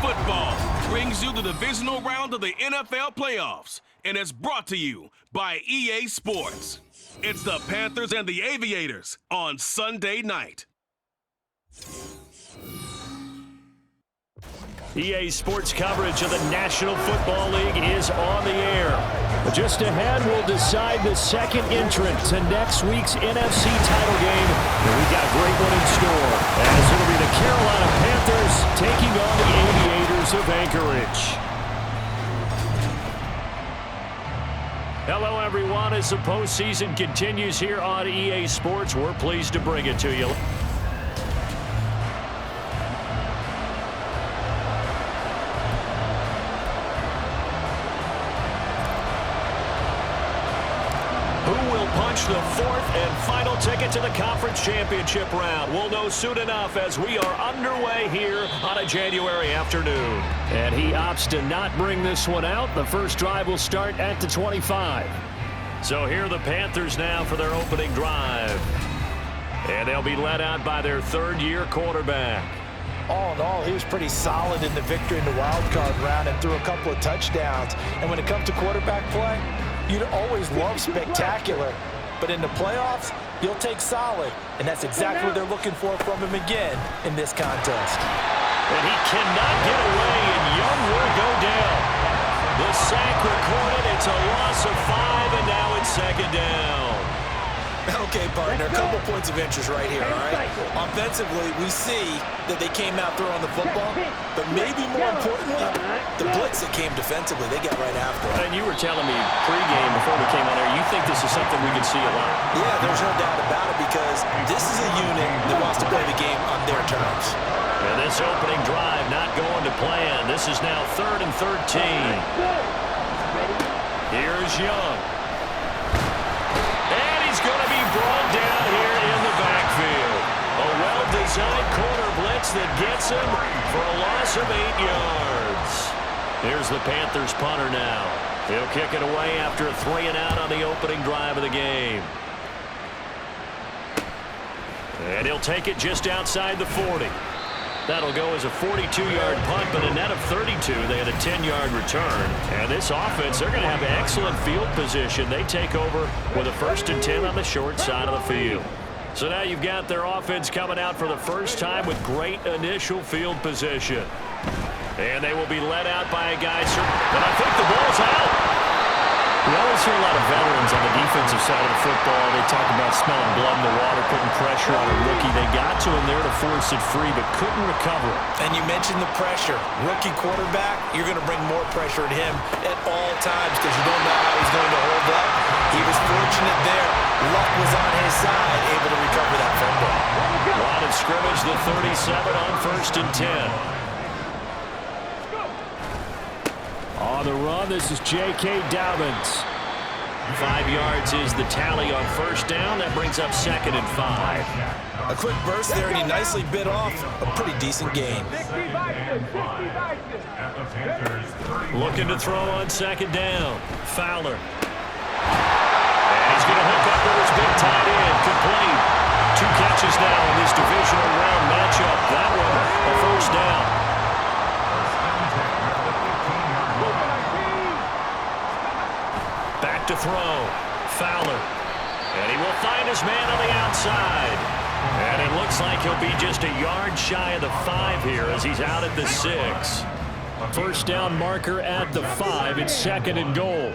Football brings you the divisional round of the NFL playoffs, and it's brought to you by EA Sports. It's the Panthers and the Aviators on Sunday night. EA Sports coverage of the National Football League is on the air. Just ahead, we'll decide the second entrant to next week's NFC title game. And we've got a great one in store, as it'll be the Carolina Panthers taking on the Aviators of Anchorage. Hello, everyone. As the postseason continues here on EA Sports, we're pleased to bring it to you. The fourth and final ticket to the conference championship round. We'll know soon enough as we are underway here on a January afternoon. And he opts to not bring this one out. The first drive will start at the 25. So here are the Panthers now for their opening drive. And they'll be led out by their third-year quarterback. All in all, he was pretty solid in the victory in the wild card round and threw a couple of touchdowns. And when it comes to quarterback play, you'd always love spectacular. But in the playoffs, you'll take solid. And that's exactly what they're looking for from him again in this contest. And he cannot get away, and Young will go down. The sack recorded. It's a loss of 5, and now it's second down. Okay, partner, a couple points of interest right here, all right? Offensively, we see that they came out throwing the football, but maybe more importantly, the blitz that came defensively, they got right after it. And you were telling me pregame before we came on air, you think this is something we can see a lot. Yeah, there's no doubt about it because this is a unit that wants to play the game on their terms. And this opening drive not going to plan. This is now 3rd and 13. Here's Young. Going to be brought down here in the backfield. A well-designed corner blitz that gets him for a loss of 8 yards. Here's the Panthers punter now. He'll kick it away after a 3-and-out on the opening drive of the game. And he'll take it just outside the 40. That'll go as a 42-yard punt, but a net of 32. They had a 10-yard return. And this offense, they're going to have excellent field position. They take over with a 1st and 10 on the short side of the field. So now you've got their offense coming out for the first time with great initial field position. And they will be led out by a guy. And I think the ball's out. We always hear a lot of veterans on the defensive side of the football. They talk about smelling blood in the water, putting pressure on a rookie. They got to him there to force it free, but couldn't recover it. And you mentioned the pressure. Rookie quarterback, you're going to bring more pressure at him at all times because you don't know how he's going to hold up. He was fortunate there. Luck was on his side, able to recover that fumble. Line of scrimmage, the 37 on 1st and 10. On the run, this is J.K. Dobbins. 5 yards is the tally on 1st down. That brings up 2nd and 5. A quick burst there, and he nicely bit off a pretty decent gain. Looking to throw on 2nd down. Fowler. And he's going to hook up with his big tight end. Complete. 2 catches now in this divisional round matchup. That one, a 1st down. To throw. Fowler. And he will find his man on the outside. And it looks like he'll be just a yard shy of the 5 here as he's out at the 6. 1st down marker at the 5. It's 2nd and goal.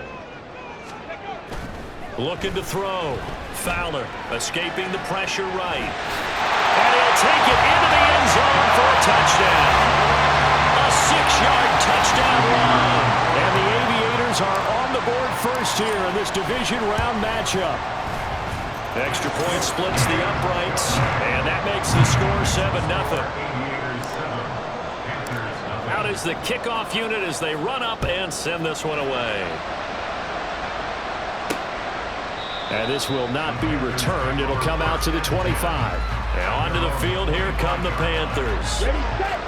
Looking to throw. Fowler escaping the pressure right. And he'll take it into the end zone for a touchdown. A 6-yard touchdown run. And the Aviators are on the board first here in this division round matchup. Extra point splits the uprights, and that makes the score 7-0. Out is the kickoff unit as they run up and send this one away. And this will not be returned. It'll come out to the 25. Now onto the field, here come the Panthers.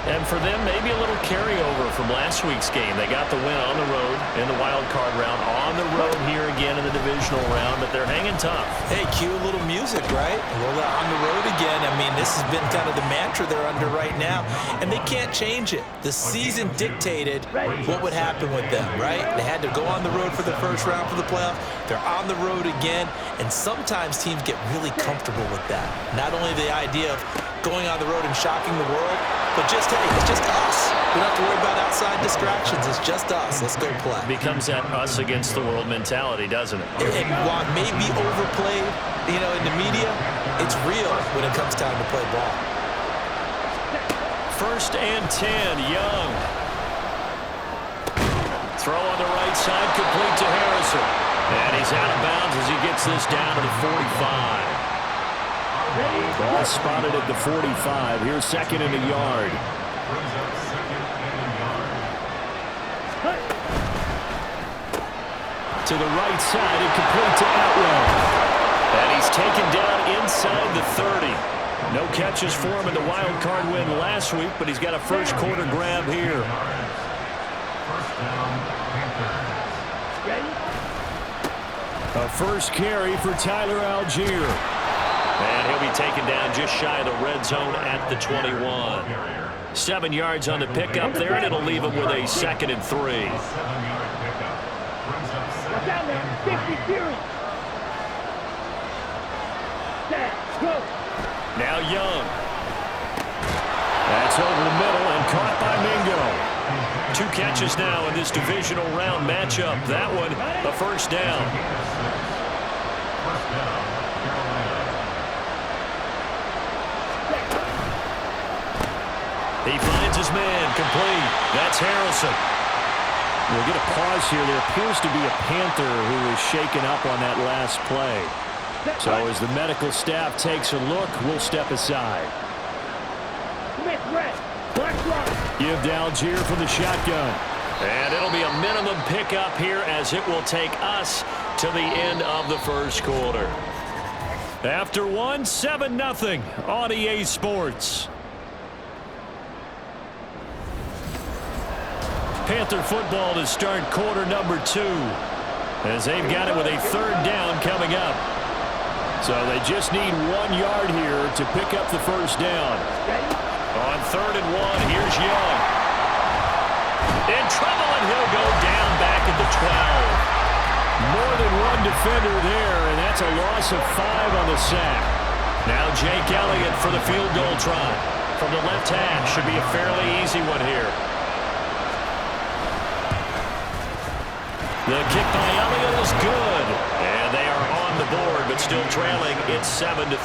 And for them, maybe a little carryover from last week's game. They got the win on the road in the wild card round, on the road here again in the divisional round, but they're hanging tough. Hey, cue a little music, right? Well, on the road again, and mean, this has been kind of the mantra they're under right now, and they can't change it. The season dictated what would happen with them, right? They had to go on the road for the first round for the playoffs. They're on the road again, and sometimes teams get really comfortable with that. Not only the idea of going on the road and shocking the world, but just, hey, it's just us. We don't have to worry about outside distractions. It's just us. Let's go play. Becomes that us against the world mentality, doesn't it? And while it may be overplayed, you know, in the media, it's real when it comes time to play ball. 1st and 10, Young. Throw on the right side, complete to Harrison. And he's out of bounds as he gets this down to the 45. Ball spotted at the 45. Here's 2nd and a yard. To the right side and complete to Atwell. And he's taken down inside the 30. No catches for him in the wild card win last week, but he's got a first quarter grab here. A first carry for Tyler Algier. And he'll be taken down just shy of the red zone at the 21. 7 yards on the pickup there, and it'll leave him with a 2nd and 3. Now Young. That's over the middle and caught by Mingo. 2 catches now in this divisional round matchup. That one, a first down. He finds his man, complete. That's Harrison. We'll get a pause here. There appears to be a Panther who is shaken up on that last play. So as the medical staff takes a look, we'll step aside. Give to Algier from the shotgun. And it'll be a minimum pickup here as it will take us to the end of the first quarter. After one, 7-0 on EA Sports. Panther football to start quarter number 2 as they've got it with a 3rd down coming up. So they just need 1 yard here to pick up the first down. On 3rd and 1, here's Young. In trouble, and he'll go down back at the 12. More than one defender there, and that's a loss of 5 on the sack. Now Jake Elliott for the field goal try. From the left hash, should be a fairly easy one here. The kick by Elliott is good. And they are on the board, but still trailing. It's 7-3.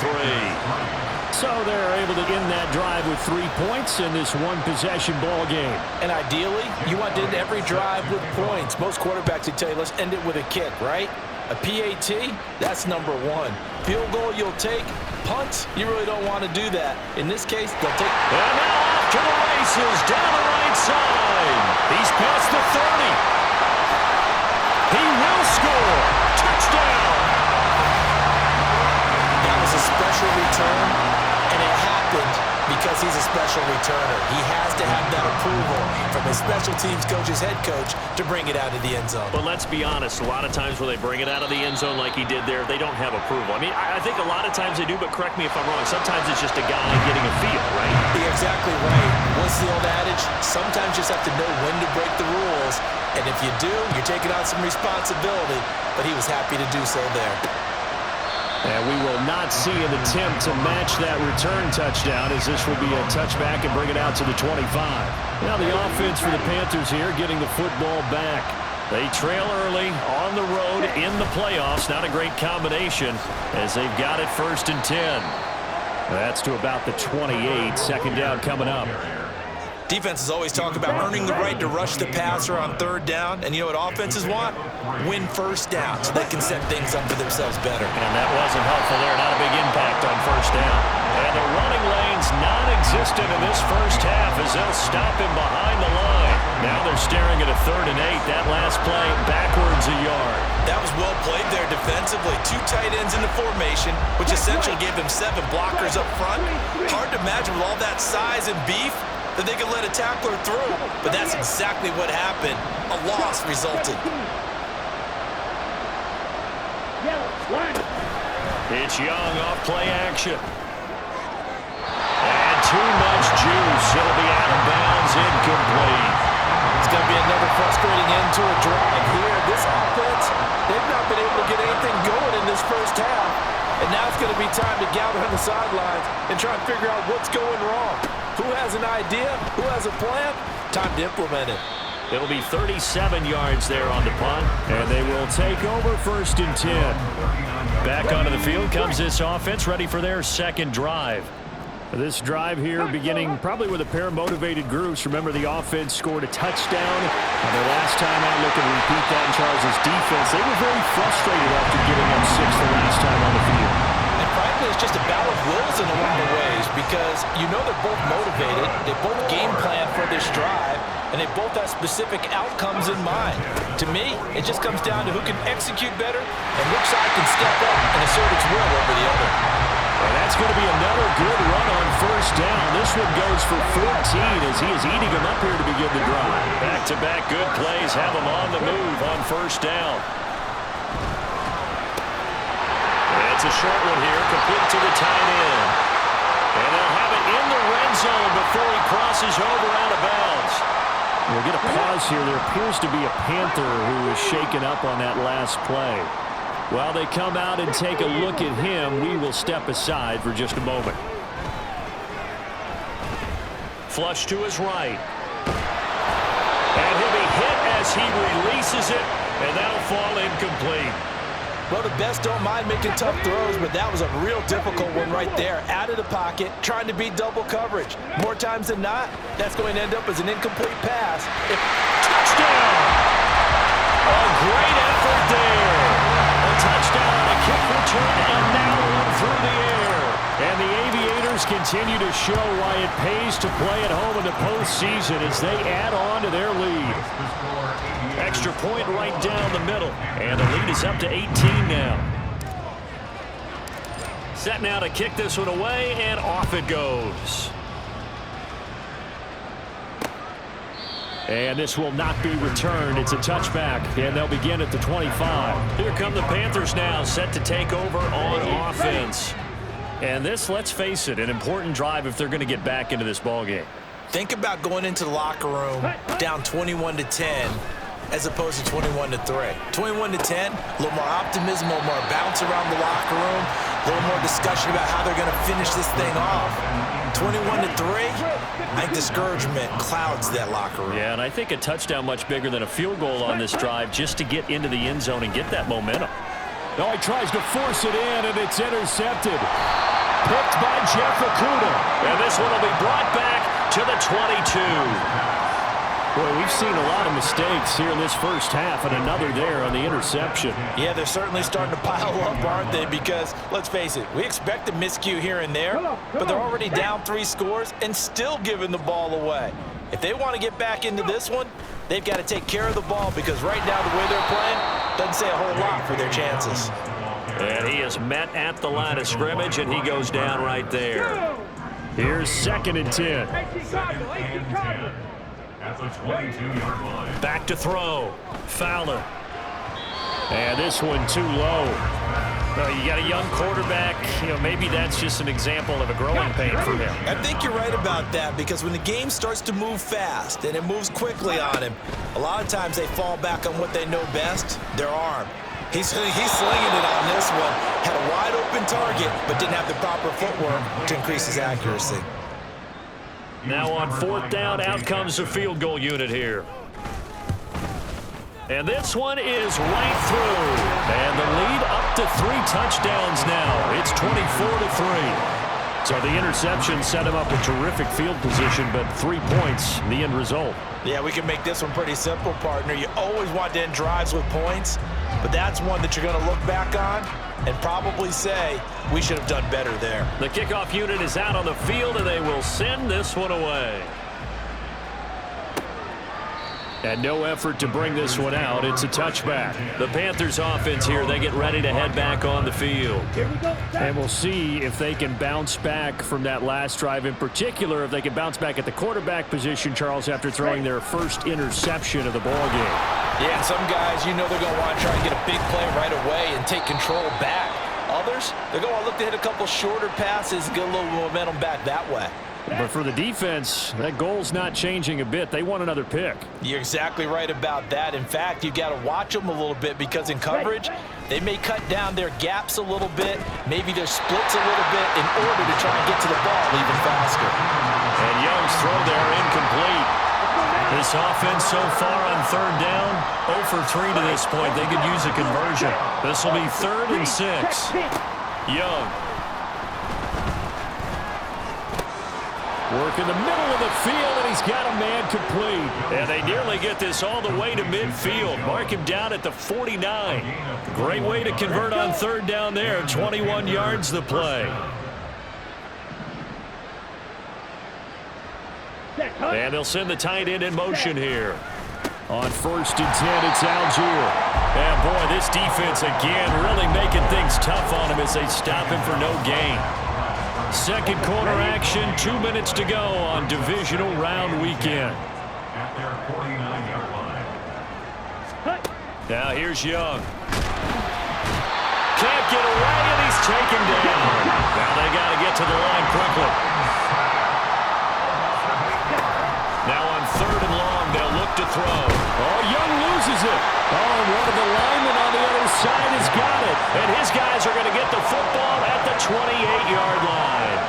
So they're able to end that drive with 3 points in this one-possession ball game. And ideally, you want to end every drive with points. Most quarterbacks would tell you, let's end it with a kick, right? A PAT, that's number 1. Field goal, you'll take. Punts, you really don't want to do that. In this case, they'll take. And now off to the races, down the right side. He's past the 30. He will score. Touchdown. That was a special return, and it happened because he's a special returner. He has to have that approval from his special teams coach's head coach to bring it out of the end zone. But let's be honest, a lot of times when they bring it out of the end zone like he did there, they don't have approval. I mean, I think a lot of times they do, but correct me if I'm wrong. Sometimes it's just a guy getting a feel, right? You're exactly right. What's the old adage? Sometimes you just have to know when to break the rules. And if you do, you're taking on some responsibility. But he was happy to do so there. And we will not see an attempt to match that return touchdown, as this will be a touchback and bring it out to the 25. Now the offense for the Panthers here getting the football back. They trail early on the road in the playoffs. Not a great combination as they've got it 1st and 10. That's to about the 28. 2nd down coming up. Defenses always talk about earning the right to rush the passer on 3rd down. And you know what offenses want? Win 1st down so they can set things up for themselves better. And that wasn't helpful there. Not a big impact on 1st down. And the running lane's non-existent in this first half as they'll stop him behind the line. Now they're staring at a 3rd and 8. That last play backwards a yard. That was well played there defensively. 2 tight ends in the formation, which essentially gave them 7 blockers up front. Hard to imagine with all that size and beef that they could let a tackler through. But that's exactly what happened. A loss resulted. It's Young off play action. incomplete. It's going to be another frustrating end to a drive here. This offense, they've not been able to get anything going in this first half. And now it's going to be time to gather on the sidelines and try and figure out what's going wrong. Who has an idea? Who has a plan? Time to implement it. It'll be 37 yards there on the punt, and they will take over 1st and 10. Back onto the field comes this offense, ready for their second drive. This drive here beginning probably with a pair of motivated groups. Remember, the offense scored a touchdown on their last time out. Look and repeat that in Charles' defense. They were very frustrated after giving up 6 the last time on the field. And frankly, it's just a battle of wills in a lot of ways because you know they're both motivated. They both game plan for this drive, and they both have specific outcomes in mind. To me, it just comes down to who can execute better and which side can step up and assert its will over the other. And that's going to be another good run on 1st down. This one goes for 14 as he is eating them up here to begin the drive. Back-to-back good plays have him on the move on 1st down. It's a short one here, complete to the tight end. And they'll have it in the red zone before he crosses over out of bounds. We'll get a pause here. There appears to be a Panther who was shaken up on that last play. While they come out and take a look at him, we will step aside for just a moment. Flush to his right. And he'll be hit as he releases it, and that'll fall incomplete. Well, the best don't mind making tough throws, but that was a real difficult one right there. Out of the pocket, trying to beat double coverage. More times than not, that's going to end up as an incomplete pass. Touchdown! A great effort there. A touchdown, a kick return, and now one through the air. And the Aviators continue to show why it pays to play at home in the postseason as they add on to their lead. Extra point right down the middle. And the lead is up to 18 now. Set now to kick this one away, and off it goes. And this will not be returned. It's a touchback, and they'll begin at the 25. Here come the Panthers now, set to take over on offense. And this, let's face it, an important drive if they're going to get back into this ballgame. Think about going into the locker room down 21-10 as opposed to 21-3. 21-10, a little more optimism, a little more bounce around the locker room, a little more discussion about how they're going to finish this thing off. 21-3, I think discouragement clouds that locker room. Yeah, and I think a touchdown much bigger than a field goal on this drive just to get into the end zone and get that momentum. No, he tries to force it in, and it's intercepted. Picked by Jeff Okudah. And this one will be brought back to the 22. Boy, we've seen a lot of mistakes here in this first half, and another there on the interception. Yeah, they're certainly starting to pile up, aren't they? Because, let's face it, we expect a miscue here and there, but they're already down 3 scores and still giving the ball away. If they want to get back into this one, they've got to take care of the ball because right now the way they're playing doesn't say a whole lot for their chances. And he is met at the line of scrimmage, and he goes down right there. Here's 2nd and 10. At the 22-yard line. Back to throw. Fowler. And this one too low. No, you got a young quarterback. You know, maybe that's just an example of a growing pain for him. I think you're right about that because when the game starts to move fast and it moves quickly on him, a lot of times they fall back on what they know best, their arm. He's slinging it on this one. Had a wide open target, but didn't have the proper footwork to increase his accuracy. Now on 4th down, out comes the field goal unit here. And this one is right through. And the lead up to 3 touchdowns now. It's 24-3. So the interception set him up with terrific field position, but 3 points, the end result. Yeah, we can make this one pretty simple, partner. You always want to end drives with points, but that's one that you're going to look back on and probably say, we should have done better there. The kickoff unit is out on the field, and they will send this one away. And no effort to bring this one out. It's a touchback. The Panthers offense here, they get ready to head back on the field. And we'll see if they can bounce back from that last drive. In particular, if they can bounce back at the quarterback position, Charles, after throwing their first interception of the ballgame. Yeah, and some guys, you know they're going to want to try and get a big play right away and take control back. Others, they're going to look to hit a couple shorter passes and get a little momentum back that way. But for the defense, that goal's not changing a bit. They want another pick. You're exactly right about that. In fact, you got to watch them a little bit because in coverage, they may cut down their gaps a little bit, maybe their splits a little bit in order to try and get to the ball even faster. And Young's throw there incomplete. This offense so far on third down, 0 for 3 to this point. They could use a conversion. This will be 3rd and 6. Young. Work in the middle of the field, and he's got a man complete. And they nearly get this all the way to midfield. Mark him down at the 49. Great way to convert on third down there. 21 yards the play. And they'll send the tight end in motion here. On 1st and 10, it's Algier. And boy, this defense again really making things tough on him as they stop him for no gain. Second quarter action, 2 minutes to go on divisional round weekend. Now here's Young. Can't get away, and he's taken down. Now they got to get to the line quickly. Now on 3rd and long, they'll look to throw. Oh, Young loses it. Oh, and one of the linemen on the other side has got it. And his guys are going to get the football at the 28-yard line.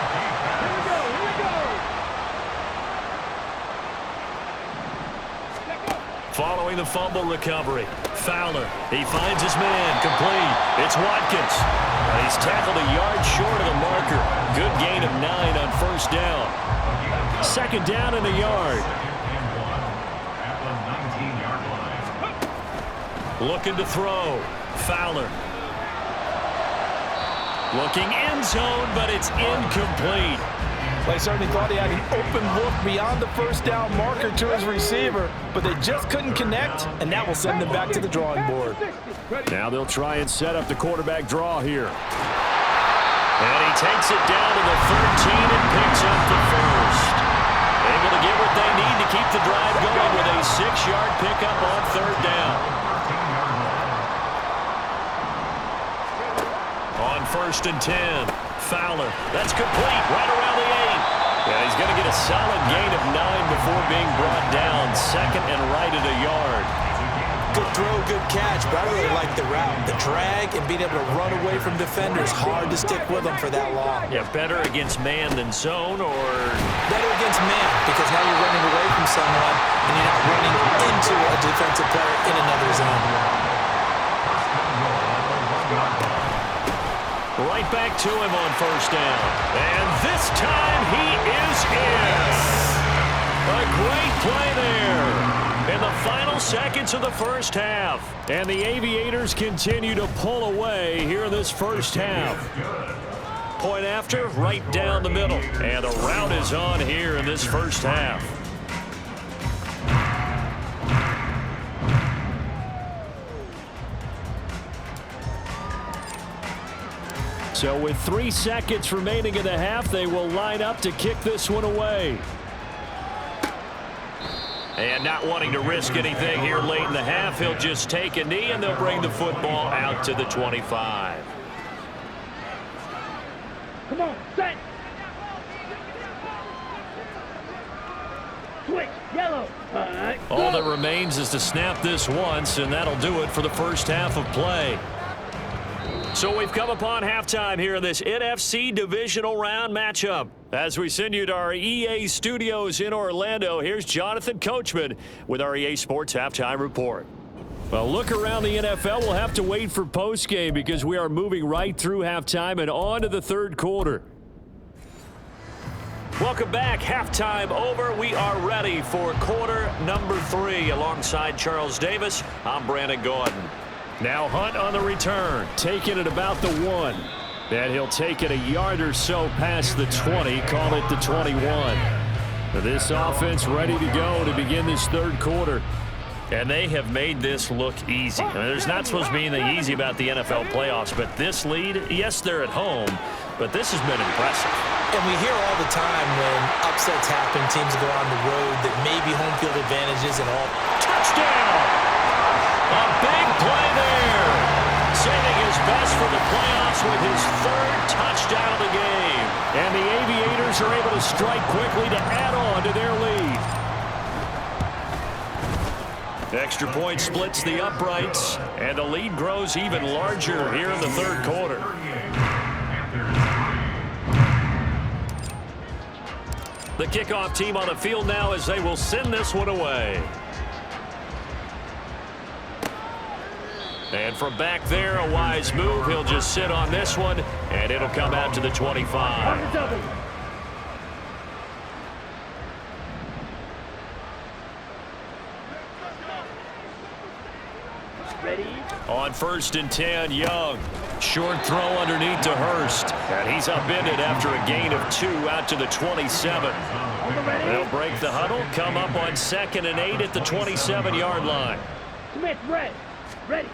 Following the fumble recovery, Fowler, he finds his man, complete. It's Watkins. He's tackled a yard short of the marker. Good gain of 9 on 1st down. 2nd down and a yard. Looking to throw. Fowler. Looking end zone, but it's incomplete. They certainly thought he had an open look beyond the 1st down marker to his receiver, but they just couldn't connect, and that will send them back to the drawing board. Now they'll try and set up the quarterback draw here. And he takes it down to the 13 and picks up the 1st. Able to get what they need to keep the drive going with a 6-yard pickup on 3rd down. On 1st and 10, Fowler. That's complete right around the 8. Yeah, he's going to get a solid gain of 9 before being brought down. 2nd and right at a yard. Good throw, good catch, but I really like the route. The drag and being able to run away from defenders. Hard to stick with them for that long. Yeah, better against man than zone, or? Better against man, because now you're running away from someone and you're not running into a defensive player in another zone. Right back to him on 1st down. And this time he is in. A great play there in the final seconds of the 1st half. And the Aviators continue to pull away here in this 1st half. Point after, right down the middle. And the route is on here in this 1st half. So with 3 seconds remaining in the half, they will line up to kick this one away. And not wanting to risk anything here late in the half, he'll just take a knee, and they'll bring the football out to the 25. Come on, set. Switch, yellow. All that remains is to snap this once, and that'll do it for the 1st half of play. So we've come upon halftime here in this NFC divisional round matchup. As we send you to our EA studios in Orlando, here's Jonathan Coachman with our EA Sports Halftime Report. Well, look around the NFL. We'll have to wait for postgame because we are moving right through halftime and on to the 3rd quarter. Welcome back. Halftime over. We are ready for quarter number 3. Alongside Charles Davis, I'm Brandon Gordon. Now Hunt on the return, taking it about the 1. And he'll take it a yard or so past the 20, call it the 21. This offense ready to go to begin this 3rd quarter. And they have made this look easy. I mean, there's not supposed to be anything easy about the NFL playoffs, but this lead, yes, they're at home, but this has been impressive. And we hear all the time when upsets happen, teams go on the road, that maybe home field advantages and all. Touchdown! A big play there. saving his best for the playoffs with his 3rd touchdown of the game. And the Aviators are able to strike quickly to add on to their lead. Extra point splits the uprights, and the lead grows even larger here in the 3rd quarter. The kickoff team on the field now as they will send this one away. And from back there, a wise move. He'll just sit on this one, and it'll come out to the 25. Ready? On 1st and 10, Young. Short throw underneath to Hurst. And he's upended after a gain of 2 out to the 27. They'll break the huddle, come up on 2nd and 8 at the 27-yard line. Smith, red. Ready.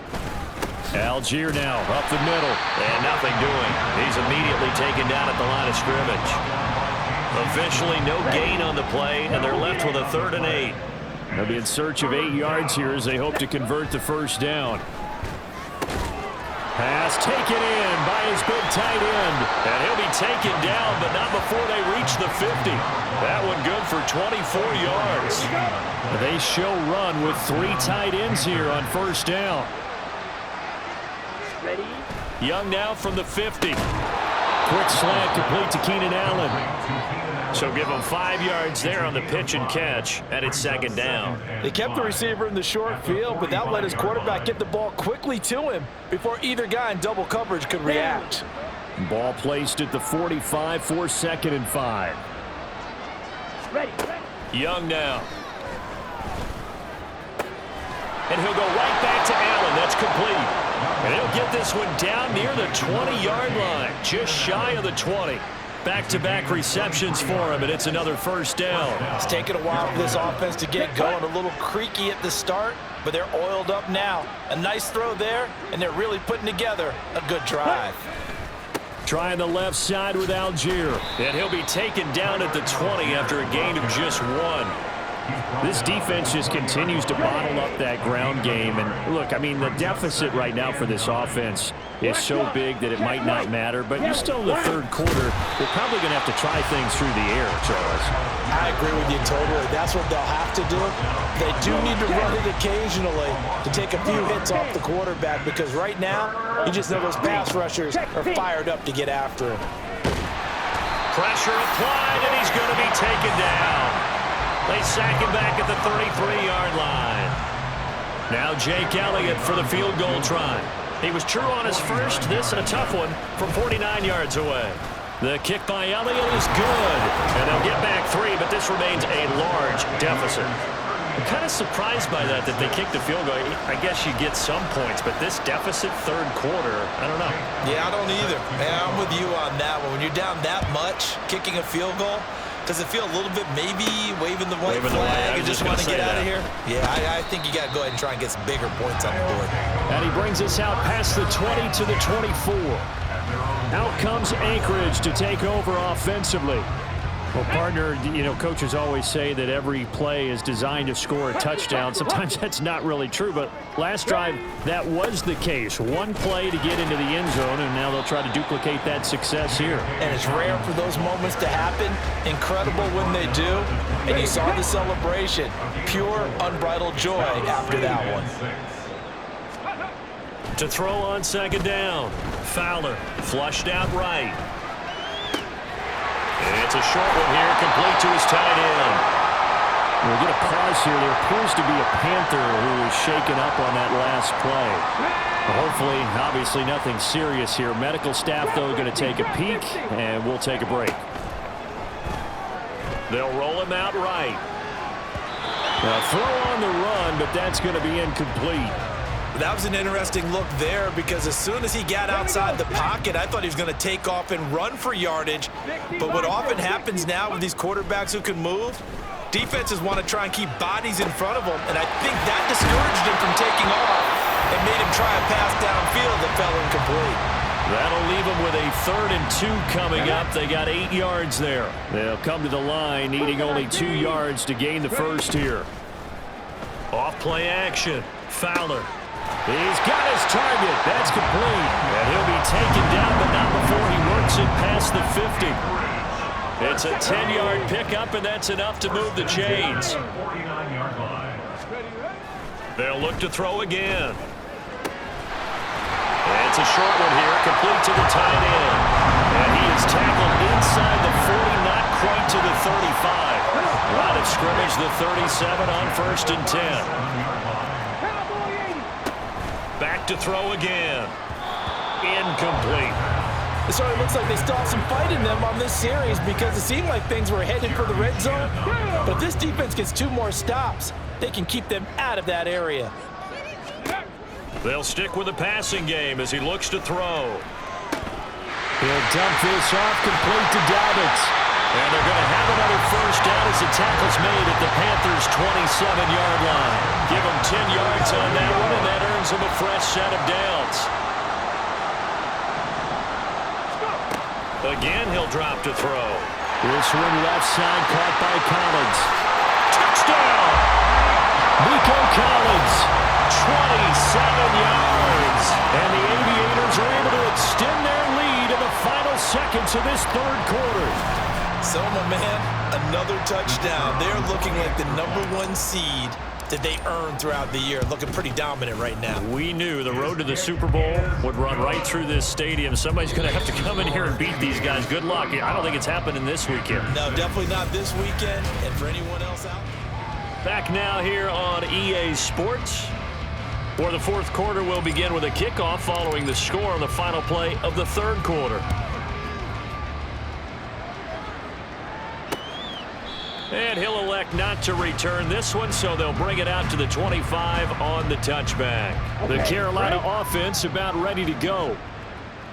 Algier now up the middle, and nothing doing. He's immediately taken down at the line of scrimmage. Officially no gain on the play, and they're left with a 3rd and 8. They'll be in search of 8 yards here as they hope to convert the 1st down. Pass taken in by his big tight end. And he'll be taken down, but not before they reach the 50. That one good for 24 yards. They show run with 3 tight ends here on 1st down. Ready? Young now from the 50. Quick slant complete to Keenan Allen. So give him 5 yards there on the pitch and catch, and it's 2nd down. They kept the receiver in the short field, but that let his quarterback get the ball quickly to him before either guy in double coverage could react. Ball placed at the 45 for 2nd and 5. Ready. Young now. And he'll go right back to Allen. That's complete. And he'll get this one down near the 20-yard line, just shy of the 20. Back-to-back receptions for him, and it's another 1st down. It's taken a while for this offense to get going. A little creaky at the start, but they're oiled up now. A nice throw there, and they're really putting together a good drive. Trying the left side with Algier. And he'll be taken down at the 20 after a gain of just 1. This defense just continues to bottle up that ground game. And look, I mean, the deficit right now for this offense is so big that it might not matter. But you're still in the 3rd quarter. They're probably going to have to try things through the air, Charles. I agree with you totally. That's what they'll have to do. They do need to run it occasionally to take a few hits off the quarterback, because right now, you just know those pass rushers are fired up to get after him. Pressure applied, and he's going to be taken down. They sack him back at the 33-yard line. Now Jake Elliott for the field goal try. He was true on his first. This a tough one from 49 yards away. The kick by Elliott is good. And they'll get back 3, but this remains a large deficit. I'm kind of surprised by that they kicked the field goal. I guess you get some points, but this deficit 3rd quarter, I don't know. Yeah, I don't either. Man, I'm with you on that one. When you're down that much, kicking a field goal, does it feel a little bit maybe waving the white flag and just want to get out of here? Yeah, I think you got to go ahead and try and get some bigger points on the board. And he brings us out past the 20 to the 24. Out comes Anchorage to take over offensively. Well, partner, you know, coaches always say that every play is designed to score a touchdown. Sometimes that's not really true, but last drive, that was the case. One play to get into the end zone, and now they'll try to duplicate that success here. And it's rare for those moments to happen. Incredible when they do. And you saw the celebration. Pure, unbridled joy after that one. To throw on 2nd down. Fowler flushed out right. It's a short one here, complete to his tight end. We'll get a pause here. There appears to be a Panther who was shaken up on that last play. Hopefully, obviously, nothing serious here. Medical staff, though, going to take a peek, and we'll take a break. They'll roll him out right. Now, throw on the run, but that's going to be incomplete. That was an interesting look there, because as soon as he got outside the pocket, I thought he was going to take off and run for yardage. But what often happens now with these quarterbacks who can move, defenses want to try and keep bodies in front of them, and I think that discouraged him from taking off and made him try a pass downfield that fell incomplete. That'll leave them with a 3rd and 2 coming up. They got 8 yards there. They'll come to the line, needing only 2 yards to gain the first here. Off play action. Fowler He's got his target. That's complete. And he'll be taken down, but not before he works it past the 50. It's a 10-yard pickup, and that's enough to move the chains. They'll look to throw again. And it's a short one here, complete to the tight end. And he is tackled inside the 40, not quite to the 35. Line of scrimmage, the 37 on 1st and 10. Back to throw again. Incomplete. So it looks like they still have some fight in them on this series because it seemed like things were headed for the red zone. But if this defense gets 2 more stops, they can keep them out of that area. They'll stick with the passing game as he looks to throw. He'll dump this off complete to Dobbins. And they're going to have another first down as the tackle's made at the Panthers' 27-yard line. Give them 10 yards on that one, and that earns them a fresh set of downs. Again, he'll drop to throw. This one left side caught by Collins. Touchdown! Nico Collins, 27 yards. And the Aviators are able to extend their lead in the final seconds of this 3rd quarter. So, my man, another touchdown. They're looking like the #1 seed that they earned throughout the year. Looking pretty dominant right now. We knew the road to the Super Bowl would run right through this stadium. Somebody's going to have to come in here and beat these guys. Good luck. I don't think it's happening this weekend. No, definitely not this weekend. And for anyone else out Back now here on EA Sports, where the 4th quarter will begin with a kickoff following the score on the final play of the 3rd quarter. And he'll elect not to return this one, so they'll bring it out to the 25 on the touchback. The Carolina offense about ready to go.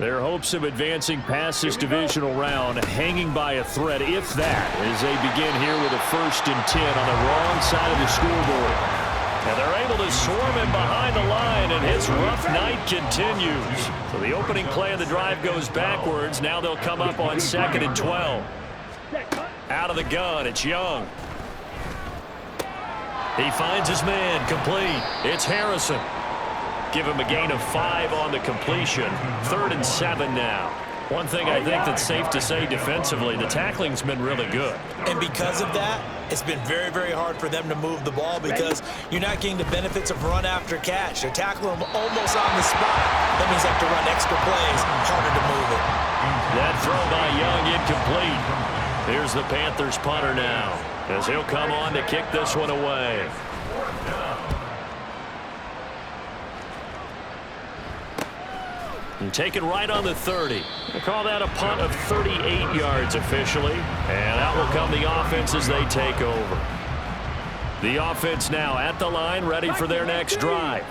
Their hopes of advancing past this divisional round hanging by a thread, if that, as they begin here with a 1st and 10 on the wrong side of the scoreboard. And they're able to swarm him behind the line, and his rough night continues. So the opening play of the drive goes backwards. Now they'll come up on 2nd and 12. Out of the gun, it's Young. He finds his man, complete. It's Harrison. Give him a gain of 5 on the completion. 3rd and 7 now. One thing I think that's safe to say defensively, the tackling's been really good. And because of that, it's been very, very hard for them to move the ball because you're not getting the benefits of run after catch. They're tackling them almost on the spot. That means they have to run extra plays, harder to move it. That throw by Young incomplete. Here's the Panthers punter now, as he'll come on to kick this one away. And take it right on the 30. They call that a punt of 38 yards officially. And out will come the offense as they take over. The offense now at the line, ready for their next drive.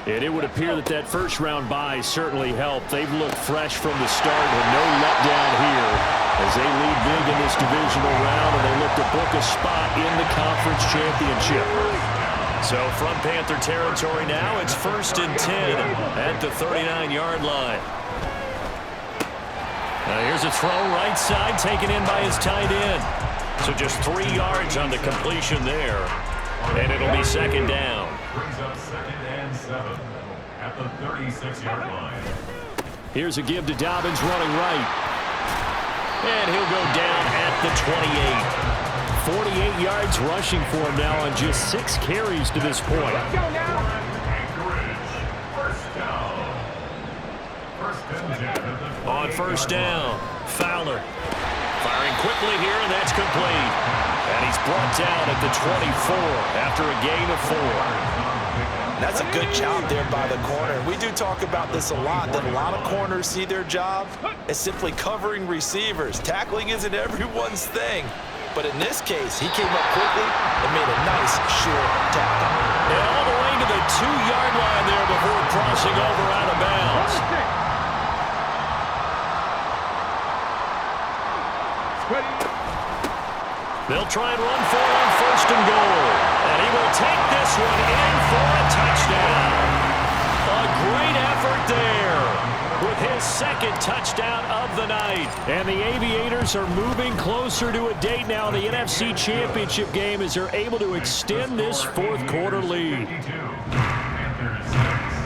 And it would appear that that first-round bye certainly helped. They've looked fresh from the start with no letdown here as they lead big in this divisional round, and they look to book a spot in the conference championship. So from Panther territory now, it's 1st and 10 at the 39-yard line. Now here's a throw right side taken in by his tight end. So just 3 yards on the completion there, and it'll be 2nd down. Brings up 2nd and 7 at the 36-yard line. Here's a give to Dobbins running right. And he'll go down at the 28. 48 yards rushing for him now on just 6 carries to this point. On 1st down, Fowler firing quickly here, and that's complete. And he's brought down at the 24 after a gain of 4. That's a good job there by the corner. We do talk about this a lot, that a lot of corners see their job as simply covering receivers. Tackling isn't everyone's thing. But in this case, he came up quickly and made a nice, sure tackle. And all the way to the 2-yard line there before crossing over out of bounds. They'll try and run for it on 1st and goal. And he will take this one in for a touchdown. A great effort there with his 2nd touchdown of the night. And the Aviators are moving closer to a date now in the NFC Championship game as they're able to extend this 4th quarter lead. Panthers 6.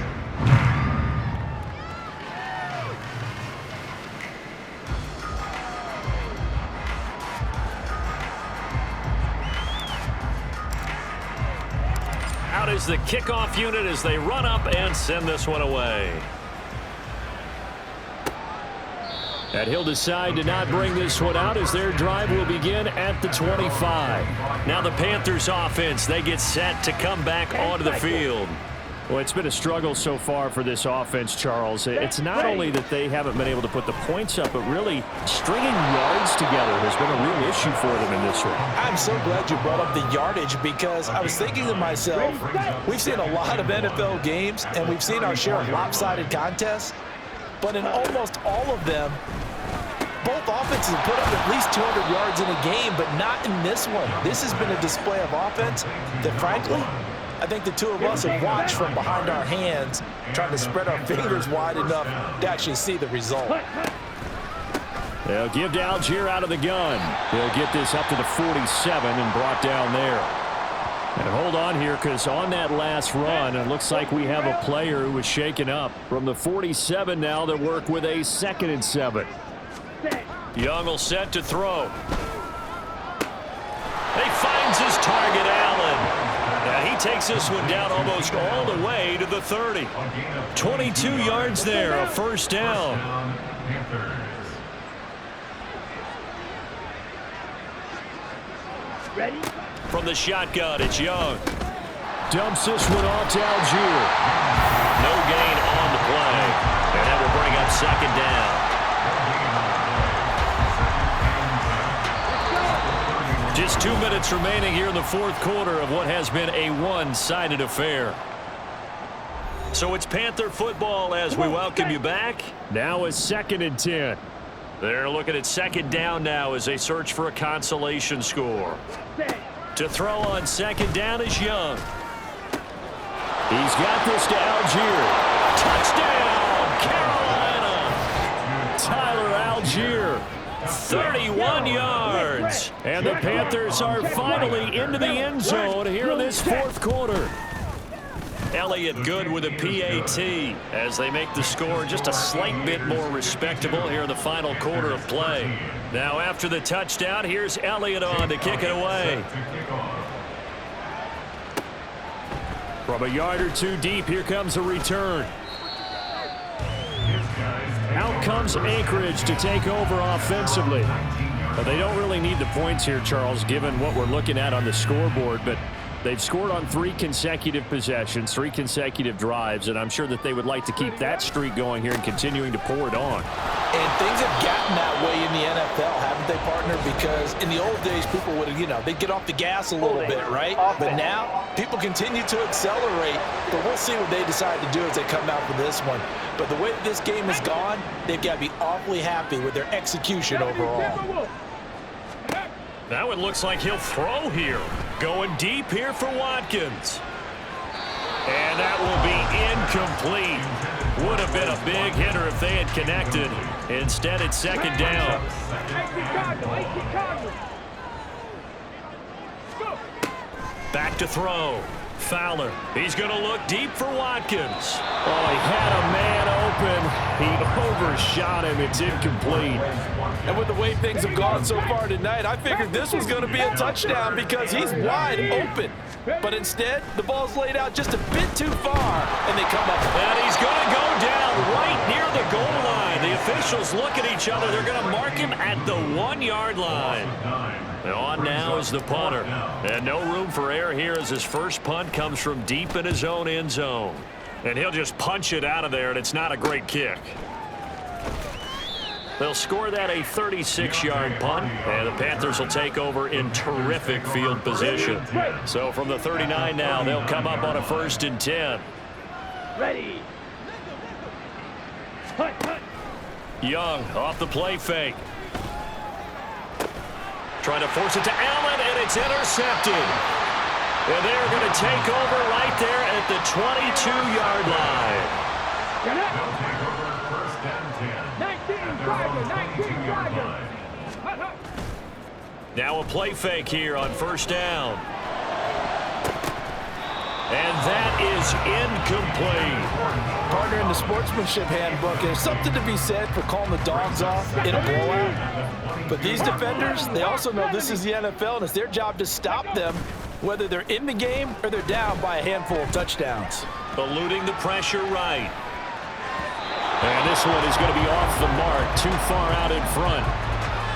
Out is the kickoff unit as they run up and send this one away. And he'll decide to not bring this one out as their drive will begin at the 25. Now the Panthers offense, they get set to come back onto the field. Well, it's been a struggle so far for this offense, Charles. It's not only that they haven't been able to put the points up, but really stringing yards together has been a real issue for them in this one. I'm so glad you brought up the yardage because I was thinking to myself, we've seen a lot of NFL games and we've seen our share of lopsided contests, but in almost all of them, both offenses have put up at least 200 yards in a game, but not in this one. This has been a display of offense that, frankly, I think the two of us have watched from behind our hands, trying to spread our fingers wide enough to actually see the result. They'll give to Algier out of the gun. They'll get this up to the 47 and brought down there. And hold on here because on that last run, it looks like we have a player who was shaken up. From the 47 now, they'll work with a 2nd and 7. Young will set to throw. He finds his target, Allen. Now he takes this one down almost all the way to the 30. 22 yards there, a first down. Ready? From the shotgun, it's Young. Dumps this one off to Algier. No gain on the play. And that will bring up 2nd down. Just 2 minutes remaining here in the 4th quarter of what has been a one-sided affair. So it's Panther football as we welcome you back. Now a 2nd and 10. They're looking at 2nd down now as they search for a consolation score. To throw on 2nd down is Young. He's got this to Algier. Touchdown, Carolina! Tyler Algier. 31 yards. And the Panthers are finally into the end zone here in this 4th quarter. Elliott good with a PAT as they make the score just a slight bit more respectable here in the final quarter of play. Now after the touchdown, here's Elliott on to kick it away. From a yard or two deep, here comes a return. Out comes Anchorage to take over offensively. But they don't really need the points here, Charles, given what we're looking at on the scoreboard. But they've scored on 3 consecutive possessions, 3 consecutive drives, and I'm sure that they would like to keep that streak going here and continuing to pour it on. And things have gotten that way in the NFL, haven't they, partner? Because in the old days, people would, they'd get off the gas a little bit, right? But now, people continue to accelerate, but we'll see what they decide to do as they come out for this one. But the way that this game has gone, they've got to be awfully happy with their execution overall. Now it looks like he'll throw here. Going deep here for Watkins. And that will be incomplete. Would have been a big hitter if they had connected. Instead, it's 2nd down. Back to throw. Fowler. He's going to look deep for Watkins. Oh, he had a man open. He overshot him. It's incomplete. And with the way things have gone so far tonight, I figured this was going to be a touchdown because he's wide open. But instead, the ball's laid out just a bit too far, and they come up. And he's going to go down right near the goal line. The officials look at each other. They're going to mark him at the 1-yard line. And on now is the punter. And no room for error here as his first punt comes from deep in his own end zone. And he'll just punch it out of there, and it's not a great kick. They'll score that a 36-yard punt, and the Panthers will take over in terrific field position. So from the 39 now, they'll come up on a 1st and 10. Ready. Hut, hut. Young off the play fake. Trying to force it to Allen, and it's intercepted. And they're going to take over right there at the 22-yard line. Get up. 19 Tiger. Hut, hut. Now a play fake here on 1st down. And that is incomplete. Partner, in the sportsmanship handbook, there's something to be said for calling the dogs off in a blowout. But these defenders, they also know this is the NFL, and it's their job to stop them whether they're in the game or they're down by a handful of touchdowns. Eluding the pressure right. And this one is going to be off the mark, too far out in front.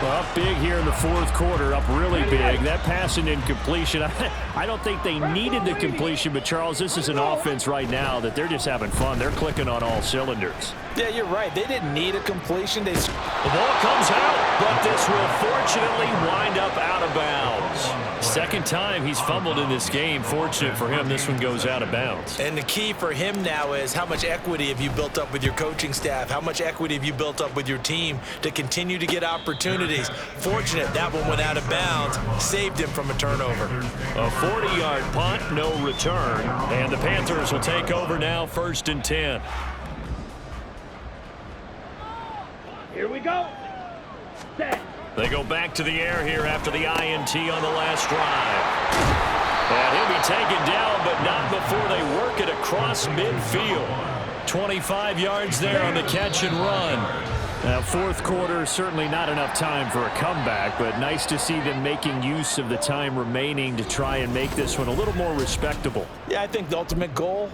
Well, up big here in the fourth quarter, up really big. That pass and incompletion, I don't think they needed the completion, but Charles, this is an offense right now that they're just having fun. They're clicking on all cylinders. Yeah, you're right. They didn't need a completion. The ball comes out, but this will fortunately wind up out of bounds. Second time he's fumbled in this game. Fortunate for him, this one goes out of bounds. And the key for him now is how much equity have you built up with your coaching staff? How much equity have you built up with your team to continue to get opportunities? Fortunate that one went out of bounds, saved him from a turnover. A 40-yard punt, no return. And the Panthers will take over now, 1st and 10. Here we go. Set. They go back to the air here after the INT on the last drive. And he'll be taken down, but not before they work it across midfield. 25 yards there on the catch and run. Now, fourth quarter, certainly not enough time for a comeback, but nice to see them making use of the time remaining to try and make this one a little more respectable. Yeah, I think the ultimate goal